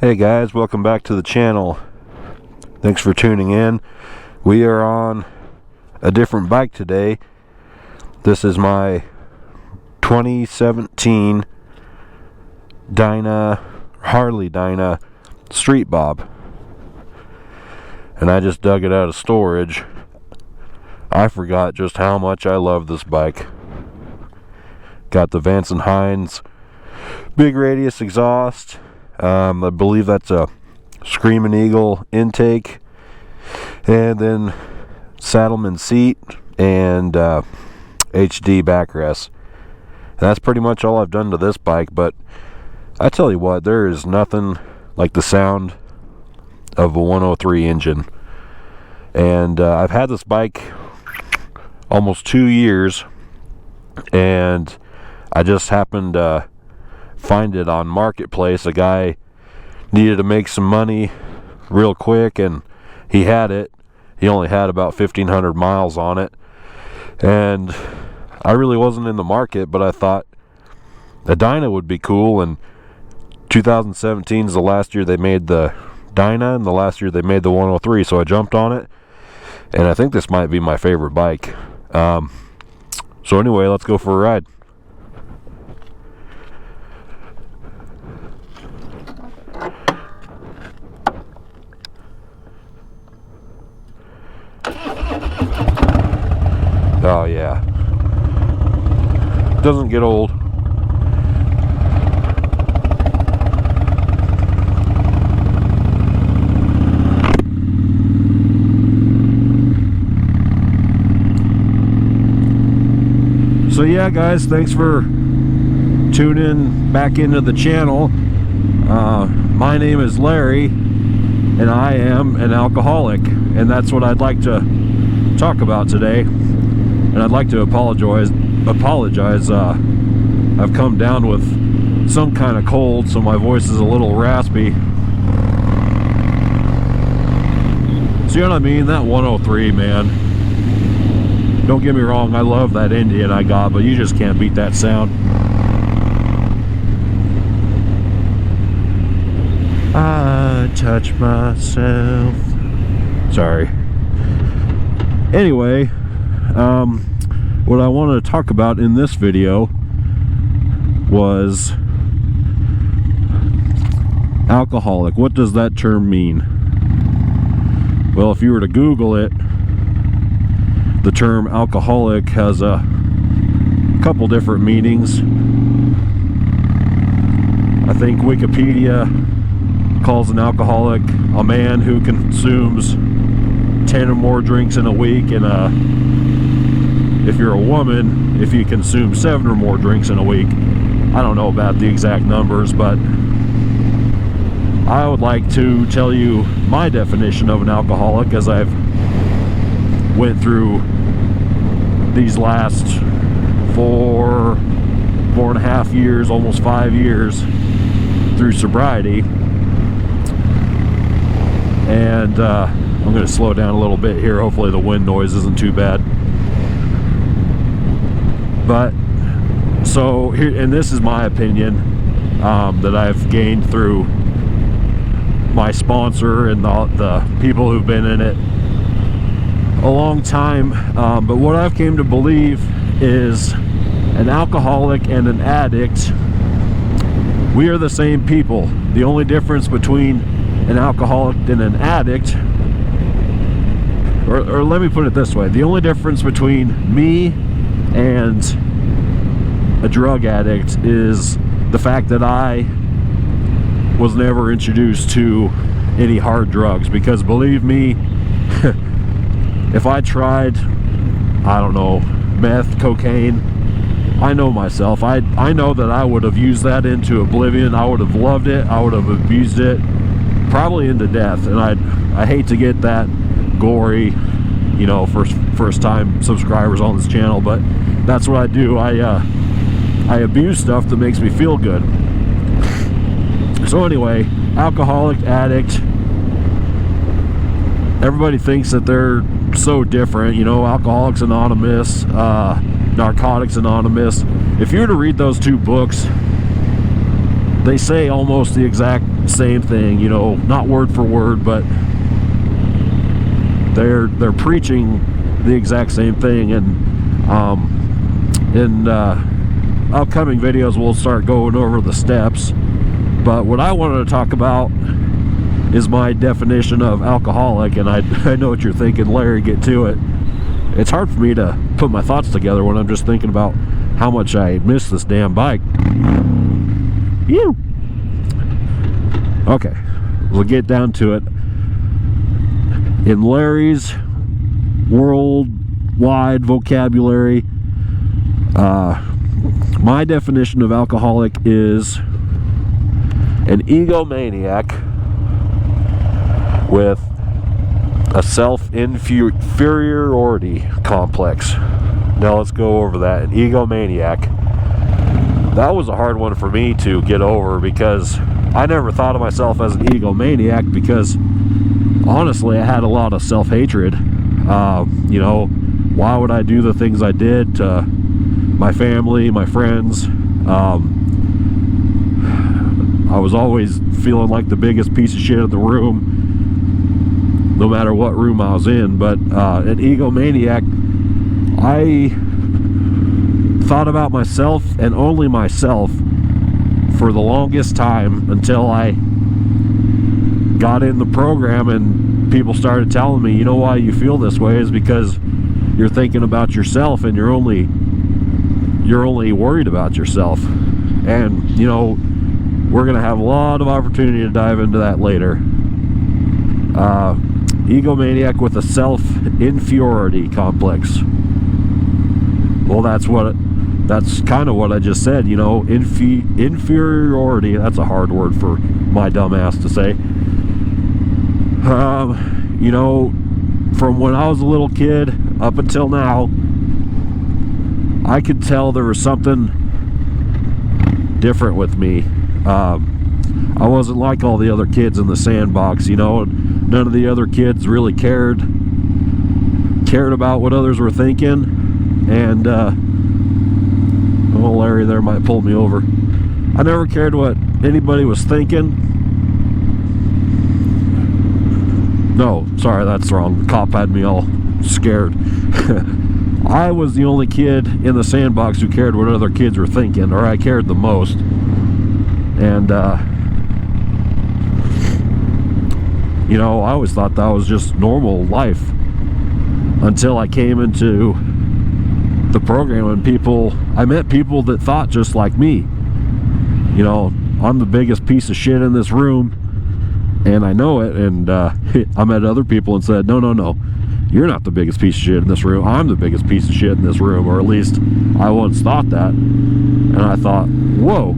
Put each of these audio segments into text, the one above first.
Hey guys, welcome back to the channel. Thanks for tuning in. We are on a different bike today. This is my 2017 Harley Dyna Street Bob. And I just dug it out of storage. I forgot just how much I love this bike. Got the Vance & Hines big radius exhaust. I believe that's a Screaming Eagle intake, and then Saddleman seat and HD backrest. And that's pretty much all I've done to this bike, but I tell you what, there is nothing like the sound of a 103 engine. And I've had this bike almost 2 years, and I just happened to find it on Marketplace. A guy needed to make some money real quick, and he had it. He only had about 1,500 miles on it, and I really wasn't in the market, but I thought a Dyna would be cool. And 2017 is the last year they made the Dyna, and the last year they made the 103, so I jumped on it, and I think this might be my favorite bike. So anyway, let's go for a ride. Oh yeah, doesn't get old. So yeah guys, thanks for tuning back into the channel. My name is Larry, and I am an alcoholic, and that's what I'd like to talk about today. And I'd like to apologize. I've come down with some kind of cold, so my voice is a little raspy. So you know what I mean? That 103, man. Don't get me wrong, I love that Indian I got, but you just can't beat that sound. I touch myself. Sorry. Anyway, what I wanted to talk about in this video was alcoholic. What does that term mean? Well, if you were to Google it, the term alcoholic has a couple different meanings. I think Wikipedia calls an alcoholic a man who consumes 10 or more drinks in a week, and if you're a woman, if you consume 7 or more drinks in a week. I don't know about the exact numbers, but I would like to tell you my definition of an alcoholic, as I've went through these last 4.5 years, almost 5 years through sobriety. And I'm going to slow down a little bit here. Hopefully the wind noise isn't too bad. But so here, and this is my opinion that I've gained through my sponsor and the people who've been in it a long time. But what I've came to believe is an alcoholic and an addict, we are the same people. The only difference between an alcoholic and an addict, or let me put it this way, the only difference between me and a drug addict is the fact that I was never introduced to any hard drugs. Because believe me, if I tried, I don't know, meth, cocaine, I know myself, I know that I would have used that into oblivion. I would have loved it, I would have abused it, probably into death. And I hate to get that gory, you know, first time subscribers on this channel, but that's what I do. I abuse stuff that makes me feel good. So anyway, alcoholic, addict, everybody thinks that they're so different, you know, Alcoholics Anonymous, Narcotics Anonymous. If you were to read those two books, they say almost the exact same thing, you know, not word for word, but they're preaching the exact same thing. And in upcoming videos we'll start going over the steps. But what I wanted to talk about is my definition of alcoholic. And I know what you're thinking, Larry, get to it. It's hard for me to put my thoughts together when I'm just thinking about how much I miss this damn bike. Ew. Okay, we'll get down to it. In Larry's worldwide vocabulary, my definition of alcoholic is an egomaniac with a self-inferiority complex. Now let's go over that. An egomaniac. That was a hard one for me to get over, because I never thought of myself as an egomaniac, because honestly I had a lot of self-hatred. You know, why would I do the things I did to my family, my friends? I was always feeling like the biggest piece of shit in the room, no matter what room I was in. But an egomaniac, I thought about myself and only myself for the longest time, until I got in the program and people started telling me, you know why you feel this way is because you're thinking about yourself, and you're only worried about yourself. And you know, we're gonna have a lot of opportunity to dive into that later. Egomaniac with a self-inferiority complex. Well, that's kind of what I just said, you know. Inferiority, that's a hard word for my dumb ass to say. You know, from when I was a little kid up until now, I could tell there was something different with me. I wasn't like all the other kids in the sandbox, you know. None of the other kids really cared about what others were thinking. And oh, Larry there might pull me over. I never cared what anybody was thinking. No, sorry, that's wrong. The cop had me all scared. I was the only kid in the sandbox who cared what other kids were thinking, or I cared the most. And you know, I always thought that was just normal life, until I came into the program and I met people that thought just like me. You know, I'm the biggest piece of shit in this room, and I know it. And I met other people and said, no, you're not the biggest piece of shit in this room. I'm the biggest piece of shit in this room, or at least I once thought that. And I thought, whoa.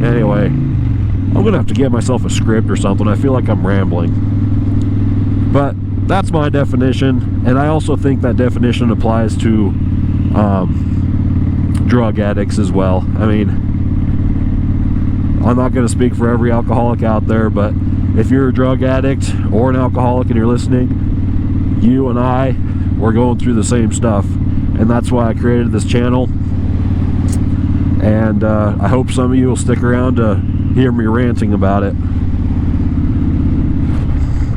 Anyway, I'm gonna have to get myself a script or something. I feel like I'm rambling. But that's my definition, and I also think that definition applies to drug addicts as well. I mean, I'm not going to speak for every alcoholic out there, but if you're a drug addict or an alcoholic and you're listening, you and I, we're going through the same stuff, and that's why I created this channel. And I hope some of you will stick around to hear me ranting about it.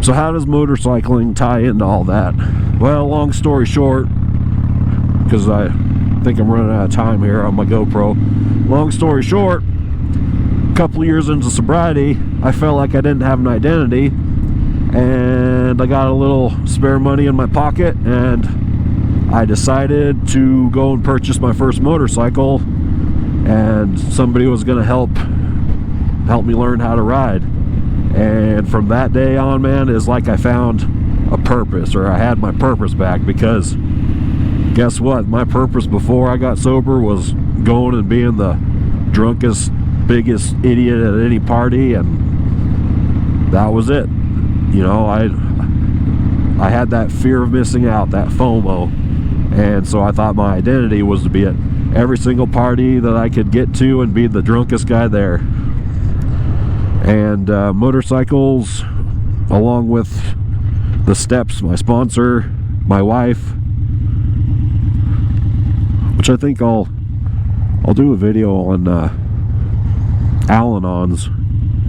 So how does motorcycling tie into all that? Well, long story short, because I think I'm running out of time here on my GoPro. Long story short, a couple of years into sobriety, I felt like I didn't have an identity, and I got a little spare money in my pocket, and I decided to go and purchase my first motorcycle, and somebody was going to help me learn how to ride. And from that day on, man, it's like I found a purpose, or I had my purpose back. Because guess what? My purpose before I got sober was going and being the drunkest, biggest idiot at any party, and that was it. You know, I had that fear of missing out, that FOMO, and so I thought my identity was to be at every single party that I could get to and be the drunkest guy there. And motorcycles, along with the steps, my sponsor, my wife, which I think I'll I'll do a video on Al-Anons,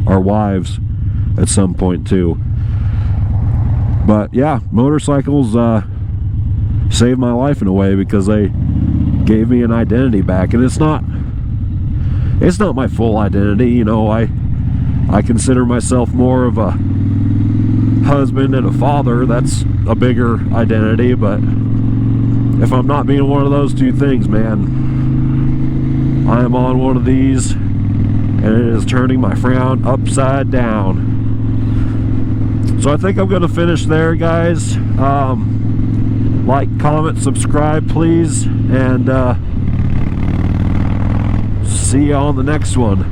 our wives, at some point too. But yeah, motorcycles saved my life in a way, because they gave me an identity back. And it's not my full identity, you know. I consider myself more of a husband and a father. That's a bigger identity. But if I'm not being one of those two things, man, I am on one of these, and it is turning my frown upside down. So I think I'm going to finish there, guys. Like, comment, subscribe, please, and see you on the next one.